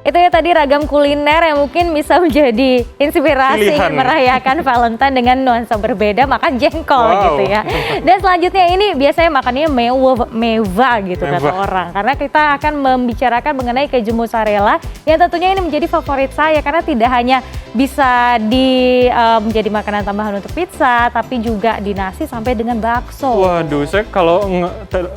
Itu ya tadi ragam kuliner yang mungkin bisa menjadi inspirasi Pilihan. merayakan Valentine dengan nuansa berbeda, makan jengkol Wow. gitu ya. Dan selanjutnya ini biasanya makannya mewah gitu kata Mewah. orang. Karena kita akan membicarakan mengenai keju mozzarella yang tentunya ini menjadi favorit saya karena tidak hanya bisa menjadi makanan tambahan untuk pizza, tapi juga di nasi sampai dengan bakso. Waduh, saya kalau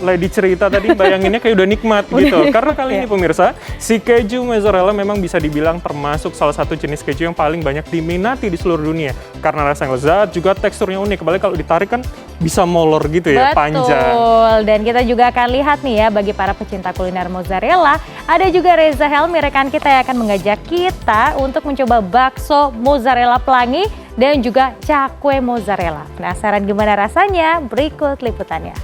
Lady cerita tadi bayanginnya kayak udah nikmat gitu. Karena kali ini pemirsa, si keju mozzarella memang bisa dibilang termasuk salah satu jenis keju yang paling banyak diminati di seluruh dunia. Karena rasa yang lezat, juga teksturnya unik. Apalagi kalau ditarik kan bisa molor gitu ya, panjang. Betul, dan kita juga akan lihat nih ya bagi para pecinta kuliner mozzarella, ada juga Reza Helmi rekan kita yang akan mengajak kita untuk mencoba bakso mozzarella pelangi dan juga cakwe mozzarella. Penasaran gimana rasanya? Berikut liputannya.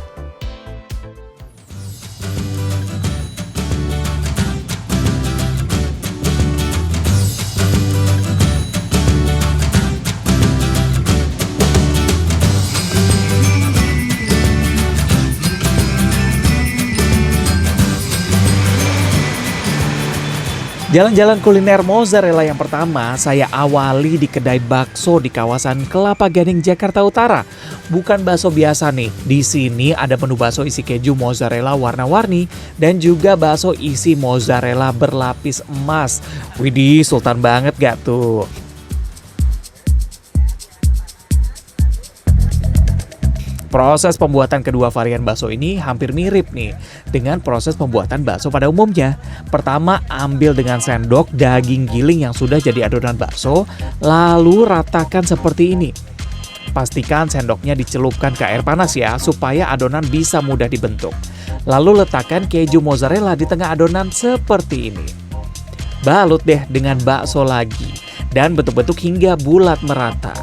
Jalan-jalan kuliner mozzarella yang pertama saya awali di kedai bakso di kawasan Kelapa Gading, Jakarta Utara. Bukan bakso biasa nih, di sini ada menu bakso isi keju mozzarella warna-warni dan juga bakso isi mozzarella berlapis emas. Widih, sultan banget gak tuh? Proses pembuatan kedua varian bakso ini hampir mirip nih dengan proses pembuatan bakso pada umumnya. Pertama, ambil dengan sendok daging giling yang sudah jadi adonan bakso, lalu ratakan seperti ini. Pastikan sendoknya dicelupkan ke air panas ya, supaya adonan bisa mudah dibentuk. Lalu letakkan keju mozzarella di tengah adonan seperti ini. Balut deh dengan bakso lagi, dan bentuk-bentuk hingga bulat merata.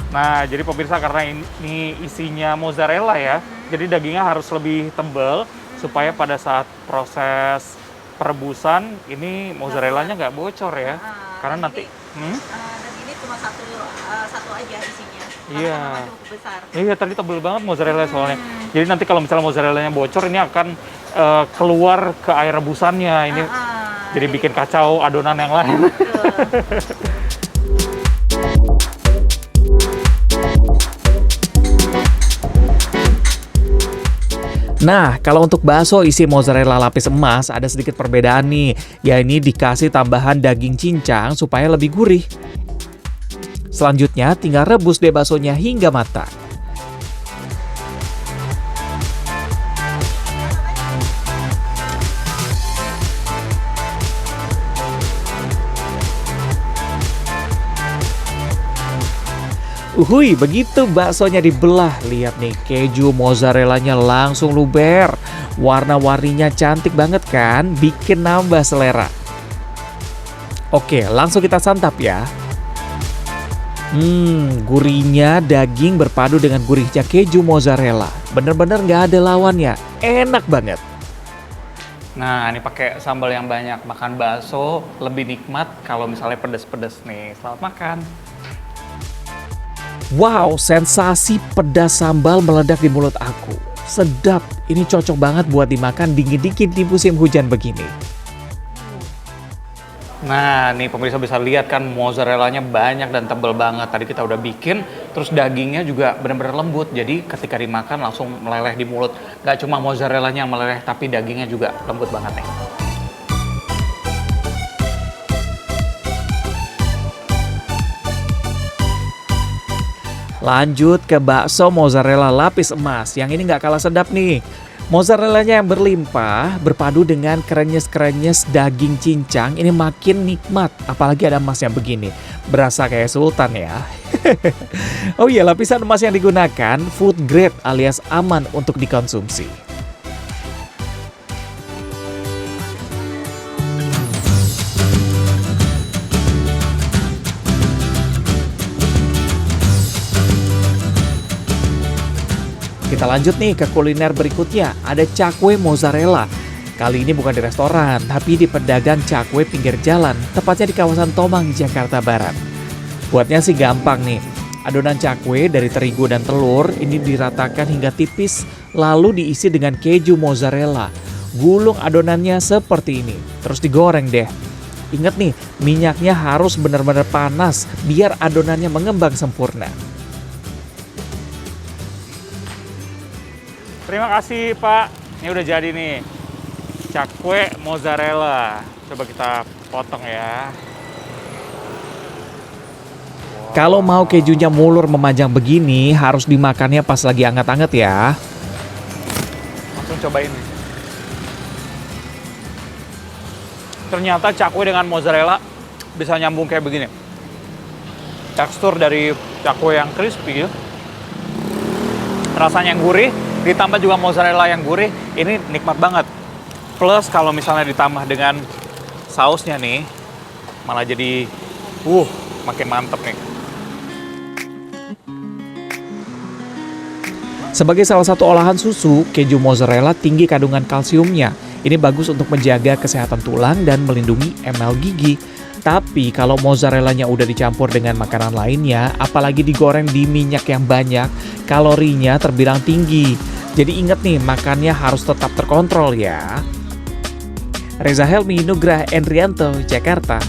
Nah, jadi pemirsa karena ini isinya mozzarella ya, jadi dagingnya harus lebih tebal supaya pada saat proses perebusan ini mozzarellanya nggak bocor ya. Karena nanti, dan ini cuma satu aja isinya. Iya. Sama cukup besar. Iya tadi tebel banget mozzarella soalnya. Jadi nanti kalau misalnya mozzarellanya bocor ini akan keluar ke air rebusannya. Ini jadi bikin kacau adonan yang lain. Nah, kalau untuk bakso isi mozzarella lapis emas ada sedikit perbedaan nih. Ya ini dikasih tambahan daging cincang supaya lebih gurih. Selanjutnya tinggal rebus deh baksonya hingga matang. Uhuy, begitu baksonya dibelah, lihat nih keju mozzarellanya langsung luber. Warna-warninya cantik banget kan, bikin nambah selera. Oke, langsung kita santap ya. Gurihnya daging berpadu dengan gurihnya keju mozzarella. Bener-bener gak ada lawannya, enak banget. Nah, ini pakai sambal yang banyak. Makan bakso lebih nikmat kalau misalnya pedas-pedas nih. Selamat makan. Wow, sensasi pedas sambal meledak di mulut aku. Sedap, ini cocok banget buat dimakan dingin-dingin di musim hujan begini. Nah, nih pemirsa bisa lihat kan mozzarellanya banyak dan tebel banget. Tadi kita udah bikin, terus dagingnya juga benar-benar lembut. Jadi ketika dimakan langsung meleleh di mulut. Gak cuma mozzarellanya yang meleleh, tapi dagingnya juga lembut banget nih. Lanjut ke bakso mozzarella lapis emas. Yang ini nggak kalah sedap nih. Mozzarellanya yang berlimpah berpadu dengan krenyes-krenyes daging cincang. Ini makin nikmat, apalagi ada emas yang begini. Berasa kayak sultan ya. Oh iya, lapisan emas yang digunakan food grade alias aman untuk dikonsumsi. Kita lanjut nih ke kuliner berikutnya, ada cakwe mozzarella. Kali ini bukan di restoran, tapi di pedagang cakwe pinggir jalan, tepatnya di kawasan Tomang, Jakarta Barat. Buatnya sih gampang nih. Adonan cakwe dari terigu dan telur ini diratakan hingga tipis, lalu diisi dengan keju mozzarella. Gulung adonannya seperti ini, terus digoreng deh. Ingat nih, minyaknya harus benar-benar panas biar adonannya mengembang sempurna. Terima kasih Pak, ini udah jadi nih cakwe mozzarella. Coba kita potong ya. Kalau mau kejunya mulur memanjang begini, harus dimakannya pas lagi anget-anget ya. Langsung cobain nih. Ternyata cakwe dengan mozzarella bisa nyambung kayak begini. Tekstur dari cakwe yang crispy, rasanya yang gurih, ditambah juga mozzarella yang gurih, ini nikmat banget. Plus kalau misalnya ditambah dengan sausnya nih, malah jadi makin mantep nih. Sebagai salah satu olahan susu, keju mozzarella tinggi kandungan kalsiumnya. Ini bagus untuk menjaga kesehatan tulang dan melindungi emel gigi. Tapi kalau mozzarellanya udah dicampur dengan makanan lainnya, apalagi digoreng di minyak yang banyak, kalorinya terbilang tinggi. Jadi ingat nih, makannya harus tetap terkontrol ya. Reza Helmi, Nugrah Endrianto, Jakarta.